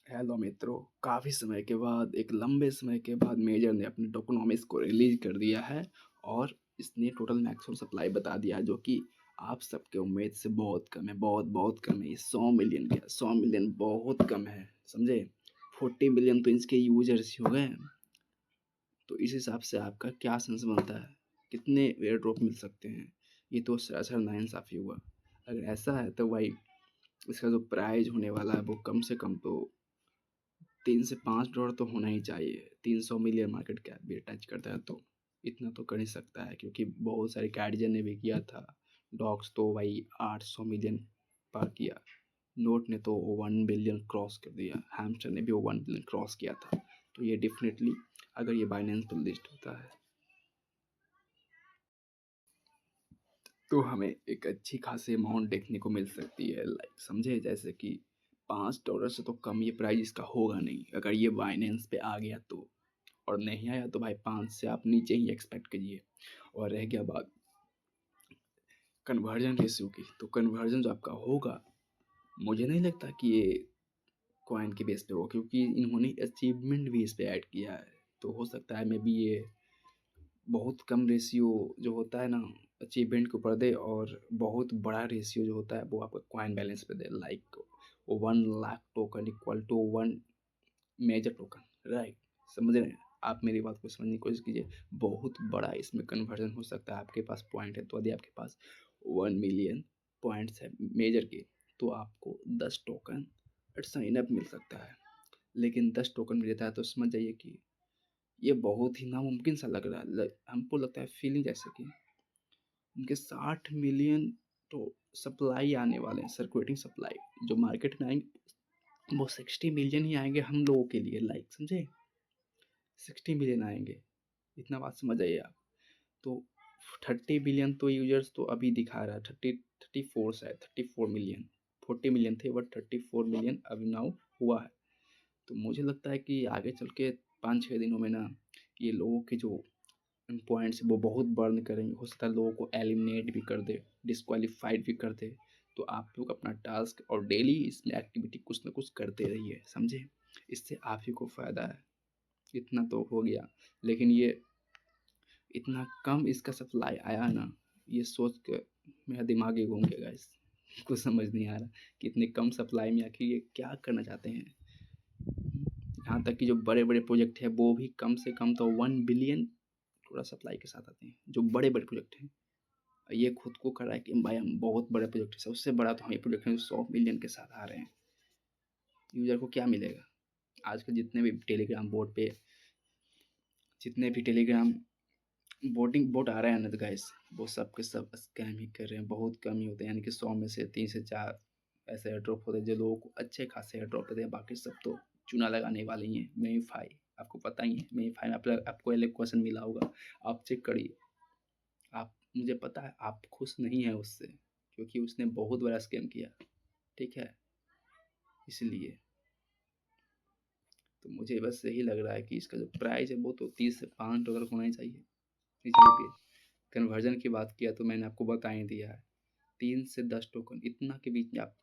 Hello मित्रों, काफ़ी समय के बाद एक लंबे समय के बाद मेजर ने अपने टोकनोमिक्स को रिलीज कर दिया है और इसने टोटल मैक्सिमम सप्लाई बता दिया है जो कि आप सबके उम्मीद से बहुत कम है। बहुत बहुत कम है। ये 100 मिलियन का 100 मिलियन बहुत कम है, समझे। 40 मिलियन तो इसके यूजर्स ही हो गए। तो इस हिसाब से आपका क्या सेंस बनता है, कितने एयर ड्रॉप मिल सकते हैं? ये तो सरासर नाइंसाफ़ी हुआ। अगर ऐसा है तो भाई इसका जो प्राइज होने वाला है वो कम से कम तो $3 से $5 तो होना ही चाहिए। 300 मिलियन मार्केट कैप भी टच करता है तो इतना तो कर ही सकता है, क्योंकि बहुत सारे गार्डियन ने भी किया था। डॉग्स तो भाई 800 मिलियन पार किया। नोट ने तो 1 बिलियन क्रॉस कर दिया। हैमस्टर ने भी 1 बिलियन क्रॉस किया था। तो ये डेफिनेटली अगर ये बाइनेंस पर लिस्ट होता है तो हमें एक अच्छी खासी अमाउंट देखने को मिल सकती है। लाइक समझे, जैसे कि $5 से तो कम ये प्राइस इसका होगा नहीं अगर ये बाइनेंस पे आ गया तो। और नहीं आया तो भाई 5 से आप नीचे ही एक्सपेक्ट कीजिए। और रह गया बात कन्वर्जन रेशियो की, तो कन्वर्जन जो आपका होगा, मुझे नहीं लगता कि ये कॉइन के बेस पे हो, क्योंकि इन्होंने अचीवमेंट भी इस पे ऐड किया है। तो हो सकता है मे बी ये बहुत कम रेशियो जो होता है ना अचीवमेंट के ऊपर दे, और बहुत बड़ा रेशियो जो होता है वो आपका कॉइन बैलेंस पे दे। Like 1 lakh token equal to 1 major token, right. समझ रहे हैं आप? मेरी बात को समझने की कोशिश कीजिए। बहुत बड़ा इसमें कन्वर्जन हो सकता है। आपके पास पॉइंट है तो यदि आपके पास 1 मिलियन पॉइंट्स है मेजर के, तो आपको 10 टोकन साइन अप मिल सकता है। लेकिन 10 टोकन मिलता है तो समझ जाइए कि ये बहुत ही नामुमकिन सा लग रहा है। हमको लगता है फीलिंग जैसे कि उनके 60 मिलियन तो सप्लाई आने वाले हैं, सर्कुलेटिंग सप्लाई जो मार्केट में आएंगे वो 60 मिलियन ही आएंगे हम लोगों के लिए। लाइक समझे, 60 मिलियन आएंगे, इतना बात समझ आइए आप। तो 30 बिलियन तो यूजर्स तो अभी दिखा रहा है, 34 शायद 34 मिलियन। 40 मिलियन थे बट 34 मिलियन अभी नाउ हुआ है। तो मुझे लगता है कि आगे चल के 5-6 दिनों में ना ये लोगों के जो पॉइंट्स वो बहुत बर्न करेंगे। हो सकता है लोगों को एलिमिनेट भी कर दे, डिस्क्वालीफाइड भी कर दे। तो आप लोग अपना टास्क और डेली इसमें एक्टिविटी कुछ ना कुछ करते रहिए, समझे। इससे आप ही को फ़ायदा है। इतना तो हो गया। लेकिन ये इतना कम इसका सप्लाई आया ना, ये सोच के मेरा दिमाग ही घूम गया गाइस। कुछ समझ नहीं आ रहा कि इतने कम सप्लाई में आखिर ये क्या करना चाहते हैं। यहाँ तक कि जो बड़े बड़े प्रोजेक्ट है वो भी कम से कम तो 1 बिलियन थोड़ा सप्लाई के साथ आते हैं, जो बड़े बड़े प्रोजेक्ट हैं। ये खुद को कर रहा है कि भाई हम बहुत बड़े प्रोजेक्ट है, सबसे बड़ा तो हमारे प्रोजेक्ट है जो 100 मिलियन के साथ आ रहे हैं। यूजर को क्या मिलेगा? आजकल जितने भी टेलीग्राम बोर्ड पे जितने भी टेलीग्राम बोटिंग बोट आ रहे हैं ना तो गाइस, वो सब के सब स्कैम ही कर रहे हैं। बहुत कम ही होते हैं, यानी कि 100 में से 3 से 4 ऐसे एयर ड्रॉप होते हैं जो लोगों को अच्छे खासे एयर ड्रॉप देते हैं। बाकी सब तो चूना लगाने वाले ही हैं। मेरीफाई आपको पता ही है, मेरीफाई में आपको एक क्वेश्चन मिला होगा, आप चेक करिए। आप, मुझे पता है आप खुश नहीं हैं उससे, क्योंकि उसने बहुत बड़ा स्कैम किया, ठीक है। इसलिए तो मुझे बस यही लग रहा है कि इसका जो प्राइस है वो तो $30 से $5 होना ही चाहिए। इसलिए भी कन्वर्जन की बात किया तो मैंने आपको बता ही दिया है। 3 से 10 टोकन इतना के बीच में आप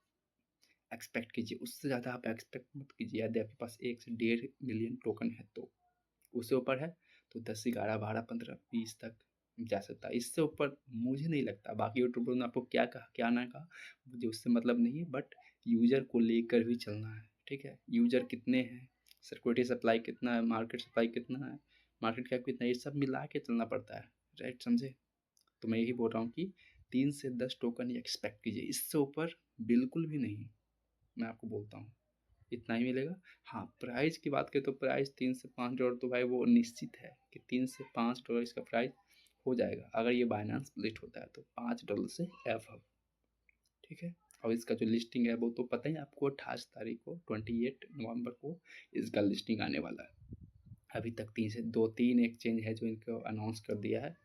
एक्सपेक्ट कीजिए। उससे ज़्यादा आप एक्सपेक्ट मत कीजिए। यदि आपके पास 1 से 1.5 मिलियन टोकन है तो, उससे ऊपर है तो 10, 11, 12, 15, 20 तक जा सकता है। इससे ऊपर मुझे नहीं लगता। बाकी यूट्यूबर ने आपको क्या कहा क्या ना कहा मुझे उससे मतलब नहीं है, बट यूजर को लेकर भी चलना है, ठीक है। यूजर कितने हैं, सिक्योरिटी सप्लाई कितना है, मार्केट सप्लाई कितना है, मार्केट कैप कितना है, ये सब मिला के चलना पड़ता है, राइट, समझे। तो मैं यही बोल रहा हूँ कि 3 से 10 टोकन ही एक्सपेक्ट कीजिए, इससे ऊपर बिल्कुल भी नहीं। मैं आपको बोलता हूँ इतना ही मिलेगा। हाँ, प्राइस की बात करें तो प्राइस $3 से $5 तो भाई वो निश्चित है कि $3 से $5 इसका प्राइस हो जाएगा अगर ये बाइनांस लिस्ट होता है तो $5 से एफ, ठीक है। और इसका जो लिस्टिंग है वो तो पता ही आपको 28 तारीख को 28 नवंबर को इसका लिस्टिंग आने वाला है। अभी तक 3 एक्सचेंज है जो इनको अनाउंस कर दिया है।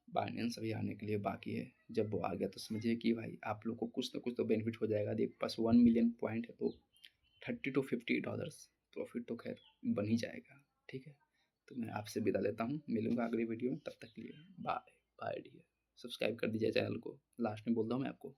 बाइनेंस अभी आने के लिए बाकी है। जब वो आ गया तो समझिए कि भाई आप लोग को कुछ ना कुछ तो बेनिफिट हो जाएगा। यदि पास 1 मिलियन पॉइंट है तो $30 to $50 प्रॉफिट तो खैर बन ही जाएगा, ठीक है। तो मैं आपसे विदा लेता हूँ, मिलूंगा अगली वीडियो में। तब तक के लिए बाय बाय डियर। सब्सक्राइब कर दीजिए चैनल को, लास्ट में बोल रहा हूँ मैं आपको।